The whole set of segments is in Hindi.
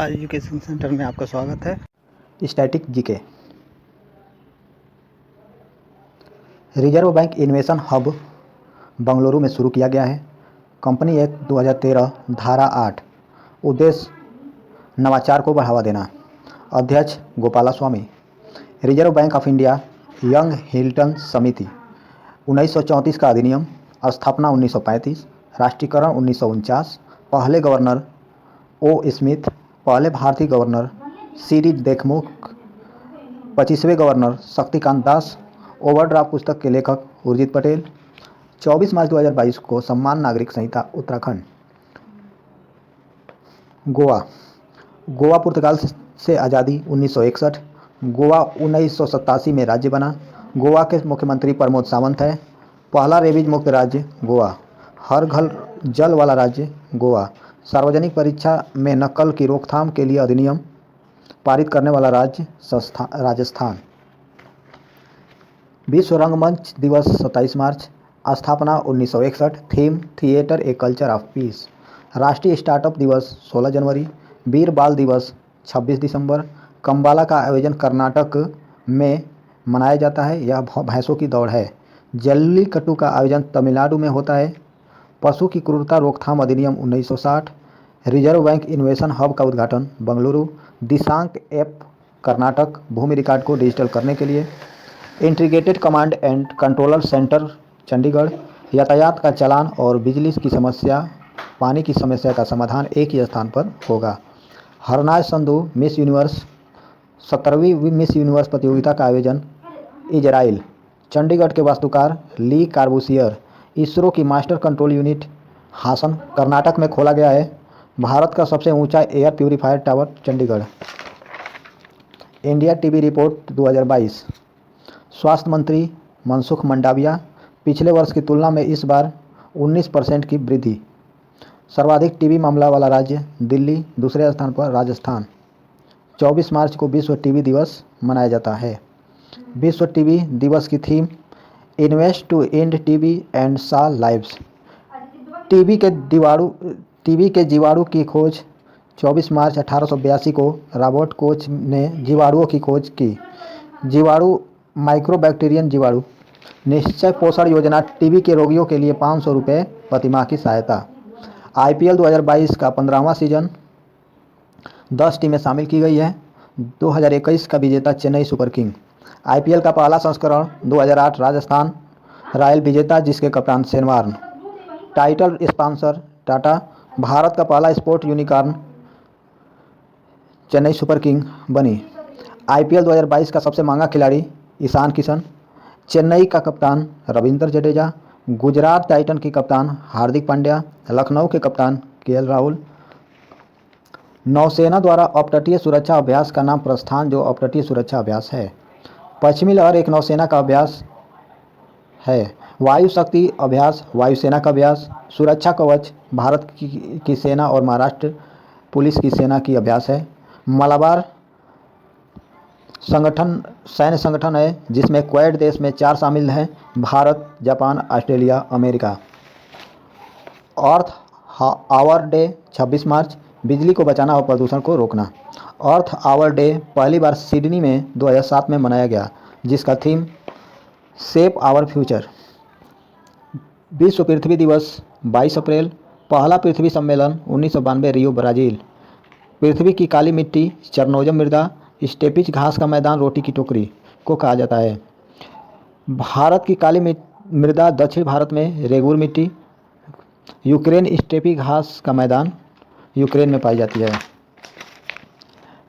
गोवा एजुकेशन सेंटर में आपका स्वागत है। Static GK. रिजर्व बैंक इन्वेस्टन हब बंगलुरु में शुरू किया गया है। कंपनी एक्ट 2013 धारा 8। उद्देश्य नवाचार को बढ़ावा देना। अध्यक्ष Gopalaswamy. Reserve bank of India Young Hilton समिति 1934 का अधिनियम। स्थापना 1935। राष्ट्रीयकरण 1949। पहले गवर्नर ओ स्मिथ। पहले भारतीय गवर्नर सी.डी. देशमुख। 25वें गवर्नर शक्तिकांत दास। ओवरड्राफ्ट पुस्तक के लेखक उर्जित पटेल। 24 मार्च 2022 को सम्मान नागरिक संहिता उत्तराखंड। गोवा पुर्तगाल से आज़ादी 1961। गोवा 1987 में राज्य बना। गोवा के मुख्यमंत्री प्रमोद सावंत है। पहला रेबीज मुक्त राज्य गोवा। हर घर जल वाला राज्य गोवा। सार्वजनिक परीक्षा में नकल की रोकथाम के लिए अधिनियम पारित करने वाला राज्य राजस्थान। विश्व रंगमंच दिवस 27 मार्च। स्थापना 1961। Theme theatre a culture of peace. राष्ट्रीय स्टार्टअप दिवस 16 जनवरी। वीर बाल दिवस 26 दिसंबर। कंबाला का आयोजन कर्नाटक में मनाया जाता है। यह भैंसों की दौड़ है। जल्लीकट्टू का आयोजन तमिलनाडु में होता है। पशु की क्रूरता रोकथाम अधिनियम 1960। रिजर्व बैंक इन्वेस्टन हब का उद्घाटन बंगलुरु। दिशांक ऐप कर्नाटक। भूमि रिकॉर्ड को डिजिटल करने के लिए। Integrated command and controller centre Chandigarh. यातायात का चालान और बिजली की समस्या, पानी की समस्या का समाधान एक ही स्थान पर होगा। हरनाज संधू मिस यूनिवर्स 17वीं मिस यूनिवर्स प्रतियोगिता का आयोजन इजराइल। चंडीगढ़ के वास्तुकार ली कार्बूसियर। इसरो की master control unit Hassan Karnataka में खोला गया है। भारत का सबसे ऊंचा air purifier tower Chandigarh. India TB report 2022। स्वास्थ्य मंत्री मनसुख मंडाविया। पिछले वर्ष की तुलना में इस बार 19% की वृद्धि। सर्वाधिक टीबी मामला वाला राज्य दिल्ली। दूसरे स्थान पर राजस्थान। 24 मार्च को विश्व टीबी दिवस मनाया जाता है। विश्व टीबी दिवस की theme invest to end TB and save lives. TB के जीवाणु की खोज 24 मार्च 1882 को रॉबर्ट कोच ने जीवाणुओं की खोज की। जीवाणु माइक्रोबैक्टीरियन जीवाणु। निश्चय पोषण योजना टीबी के रोगियों के लिए 500 रुपये प्रति माह की सहायता। आईपीएल 2022 का 15वां सीजन 10 टीमें शामिल की गई है। 2021 का विजेता चेन्नई सुपर किंग। आईपीएल का पहला संस्करण 2008 राजस्थान रॉयल विजेता जिसके कप्तान Shane Warne. Title sponsor Tata. Bharat का पहला sport unicorn Chennai super king बनी। आईपीएल 2022 का सबसे महंगा खिलाड़ी ईशान किशन। चेन्नई का कप्तान रविंद्र जडेजा। गुजरात टाइटन की कप्तान हार्दिक पांड्या। लखनऊ के कप्तान केएल राहुल। नौसेना द्वारा अपतटीय सुरक्षा अभ्यास का नाम प्रस्थान जो अपतटीय सुरक्षा अभ्यास है। पश्चिमी लहर एक नौसेना का अभ्यास है। वायु शक्ति अभ्यास वायुसेना का अभ्यास। सुरक्षा कवच भारत की सेना और महाराष्ट्र पुलिस की सेना की अभ्यास है। मलाबार संगठन सैन्य संगठन है जिसमें क्वाड देश में 4 शामिल हैं Bharat, Japan, Australia, America. Earth Hour Day 26 मार्च। बिजली को बचाना और प्रदूषण को रोकना। अर्थ आवर डे पहली बार सिडनी में 2007 में मनाया गया जिसका थीम सेव आवर फ्यूचर। विश्व पृथ्वी दिवस 22 अप्रैल। पहला पृथ्वी सम्मेलन 1992 रियो ब्राज़ील। पृथ्वी की काली मिट्टी चरनोजम मृदा। स्टेपिज घास का मैदान रोटी की टोकरी को कहा जाता है। भारत की काली मृदा दक्षिण भारत में रेगुर मिट्टी। यूक्रेन स्टेपी घास का मैदान यूक्रेन में पाई जाती है।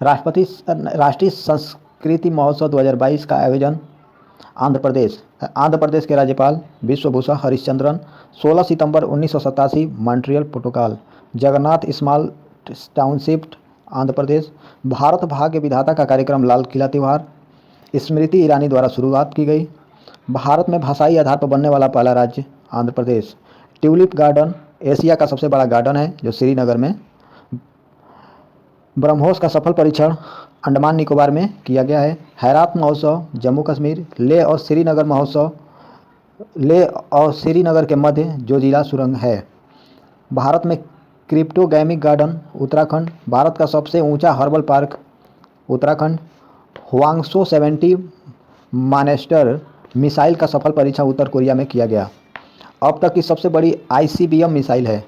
राष्ट्रीय संस्कृति महोत्सव 2022 का आयोजन आंध्र प्रदेश के राज्यपाल विश्वभूषण हरिश्चंद्रन। 16 सितंबर 1987 Montreal protocol. Jagannath small township Andhra Pradesh. Bharat भाग्य विधाता का कार्यक्रम लाल किला त्योहार स्मृति ईरानी द्वारा शुरुआत की गई। भारत में भाषाई आधार पर बनने वाला पहला राज्य Andhra Pradesh. Tulip garden Asia का सबसे बड़ा गार्डन है जो श्रीनगर में। ब्रह्मोस का सफल परीक्षण अंडमान निकोबार में किया गया है। हैरात महोत्सव जम्मू कश्मीर। लेह और श्रीनगर के मध्य जोजिला सुरंग है। भारत में क्रिप्टोगैमिक गार्डन उत्तराखंड, भारत का सबसे ऊंचा हर्बल पार्क उत्तराखंड। ह्वांगसो 70 मानेस्टर मिसाइल का सफल परीक्षण उत्तर कोरिया में किया गया। अब तक की सबसे बड़ी आईसीबीएम मिसाइल है।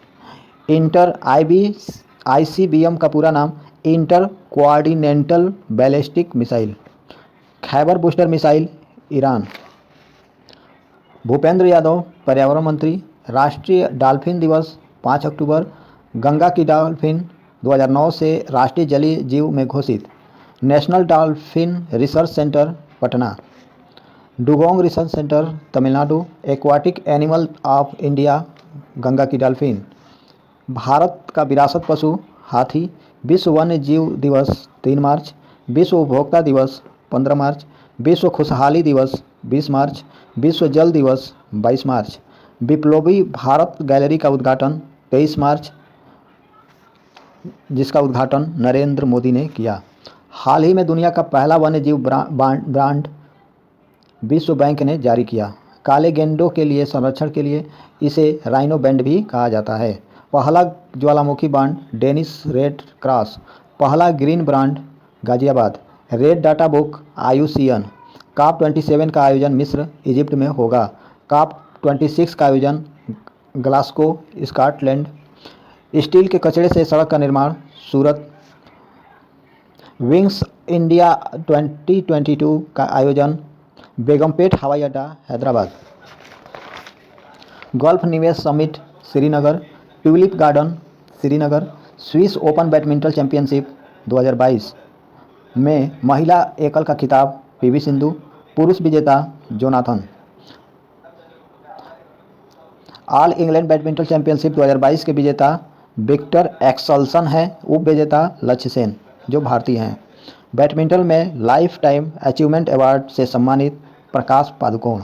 आईसीबीएम का पूरा नाम intercontinental ballistic missile. Khyber booster missile Iran. Bhupender Yadav पर्यावरण मंत्री। राष्ट्रीय डॉल्फिन दिवस 5 अक्टूबर। गंगा की डॉल्फिन 2009 से राष्ट्रीय जलीय जीव में घोषित। National dolphin research centre Patna. Dugong research centre Tamil Nadu. Aquatic animal of India Ganga की डॉल्फिन। भारत का विरासत पशु हाथी। विश्व वन्य जीव दिवस 3 मार्च। विश्व उपभोक्ता दिवस 15 मार्च। विश्व खुशहाली दिवस 20 मार्च। विश्व जल दिवस 22 मार्च। विप्लवी भारत गैलरी का उद्घाटन 23 मार्च, जिसका उद्घाटन नरेंद्र मोदी ने किया। हाल ही में दुनिया का पहला वन्य जीव ब्रांड विश्व बैंक ने जारी किया। काले गेंडों के लिए संरक्षण के लिए इसे राइनो बैंड भी कहा जाता है। पहला ज्वालामुखी बांड डेनिस रेड क्रॉस। पहला green brand Ghaziabad. Red data book IUCN। COP 27 का आयोजन मिस्र इजिप्ट में होगा। COP 26 का आयोजन ग्लासगो स्कॉटलैंड। स्टील के कचरे से सड़क का निर्माण सूरत। विंग्स इंडिया 2022 का आयोजन बेगमपेट हवाई अड्डा हैदराबाद। गल्फ निवेश summit Srinagar. Tulip garden Srinagar. Swiss open badminton championship 2022 में महिला एकल का खिताब PV सिंधु। पुरुष विजेता Jonathan. All England badminton championship 2022 के विजेता विक्टर एक्सल्सन है। उप विजेता लक्ष्य सेन जो भारतीय हैं। बैडमिंटन में लाइफ टाइम अचीवमेंट अवार्ड से सम्मानित प्रकाश पादुकोण।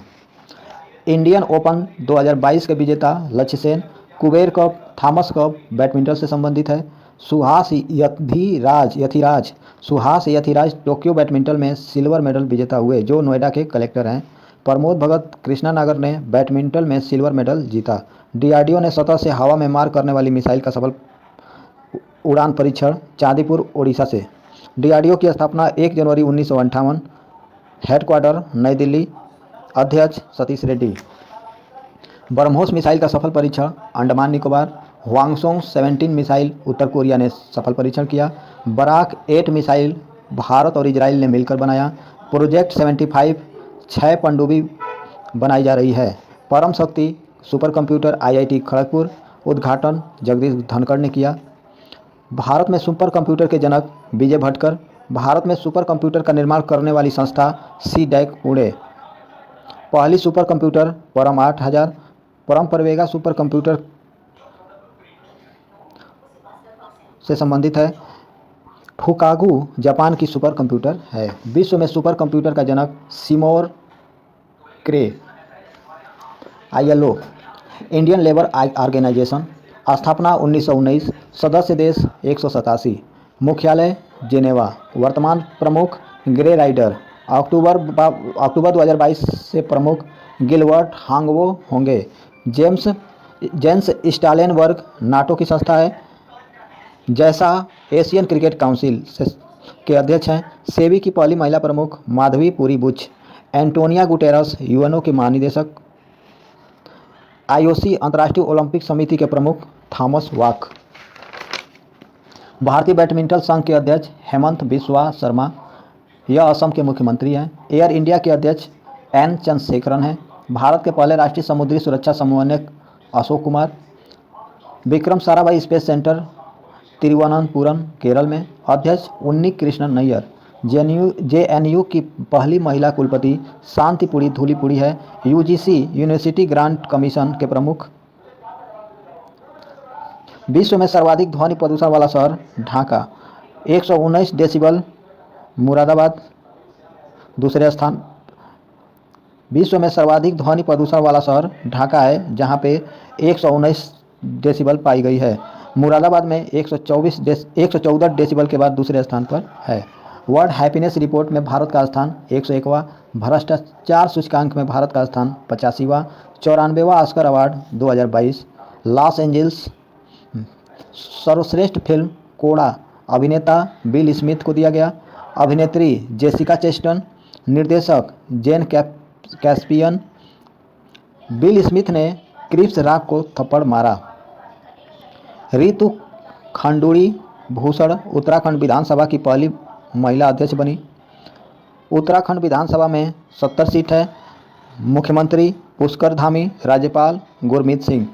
इंडियन ओपन 2022 के विजेता लक्ष्य Sen. Kuber cup Thomas cup badminton से संबंधित है। सुहास यथिराज टोक्यो बैडमिंटन में सिल्वर मेडल विजेता हुए, जो नोएडा के कलेक्टर हैं। प्रमोद भगत कृष्णानगर ने बैडमिंटन में सिल्वर मेडल जीता। DRDO ने सतह से हवा में मार करने वाली मिसाइल का सफल उड़ान परीक्षण चांदीपुर ओडिशा से। DRDO की स्थापना 1 जनवरी 1958। हेडक्वार्टर नई दिल्ली। अध्यक्ष सतीश रेड्डी। ब्रह्मोस मिसाइल का सफल परीक्षण अंडमान निकोबार। ह्वांगसो 17 मिसाइल उत्तर कोरिया ने सफल परीक्षण किया। बराक 8 मिसाइल भारत और इजराइल ने मिलकर बनाया। प्रोजेक्ट 75 6 पनडुब्बी बनाई जा रही है। परम शक्ति सुपर कंप्यूटर IIT खड़गपुर। उद्घाटन जगदीश धनखड़ ने किया। भारत में सुपर कंप्यूटर के जनक विजय भटकर। भारत में सुपर कंप्यूटर का निर्माण करने वाली संस्था CDAC पुणे। पहली सुपर कंप्यूटर परम 8000 परम परवेगा सुपर कंप्यूटर से संबंधित है। फुकागू जापान की सुपर कंप्यूटर है। विश्व में सुपर कंप्यूटर का जनक Seymour Cray. ILO Indian Labour Organisation. स्थापना 1919। सदस्य देश 187। मुख्यालय जेनेवा। वर्तमान प्रमुख ग्रे राइडर। अक्टूबर 2022 से प्रमुख गिलबर्ट हांगवो होंगे। जेंस स्टालेनबर्ग नाटो की संस्था है। जैसा एशियन क्रिकेट काउंसिल के अध्यक्ष हैं। सेबी की पहली महिला प्रमुख Madhabi Puri Buch. Antonio Guterres UNO के महानिदेशक। IOC अंतर्राष्ट्रीय ओलंपिक समिति के प्रमुख थॉमस वाक। भारतीय बैडमिंटन संघ के अध्यक्ष हेमंत बिस्वा शर्मा, यह असम के मुख्यमंत्री हैं। एयर इंडिया के अध्यक्ष N चंद्रशेखरन हैं। भारत के पहले राष्ट्रीय समुद्री सुरक्षा समन्वयक अशोक कुमार। विक्रम साराभाई स्पेस सेंटर तिरुवनंतपुरम केरल में। अध्यक्ष उन्नी कृष्णन नैयर। JNU की पहली महिला कुलपति शांतिपुरी धूलीपुरी है। UGC यूनिवर्सिटी ग्रांट कमीशन के प्रमुख। विश्व में सर्वाधिक ध्वनि प्रदूषण वाला शहर ढाका 119 डेसिबल। मुरादाबाद दूसरे स्थान। विश्व में सर्वाधिक ध्वनि प्रदूषण वाला शहर ढाका है, जहां पे 119 डेसिबल पाई गई है। मुरादाबाद में 114 डेसिबल के बाद दूसरे स्थान पर है। वर्ल्ड हैप्पीनेस रिपोर्ट में भारत का स्थान 101वां। भ्रष्टाचार सूचकांक में भारत का स्थान 85वां। 94वां ऑस्कर अवार्ड 2022। लॉस एंजल्स सर्वश्रेष्ठ फिल्म कोड़ा अभिनेता बिल स्मिथ को दिया गया। अभिनेत्री जेसिका चेस्टन, निर्देशक जेन कैस्पियन। बिल स्मिथ ने क्रिस रॉक को थप्पड़ मारा। रितु खंडूड़ी भूषण उत्तराखंड विधानसभा की पहली महिला अध्यक्ष बनी। उत्तराखंड विधानसभा में 70 सीट है। मुख्यमंत्री पुष्कर धामी, राज्यपाल गुरमीत सिंह।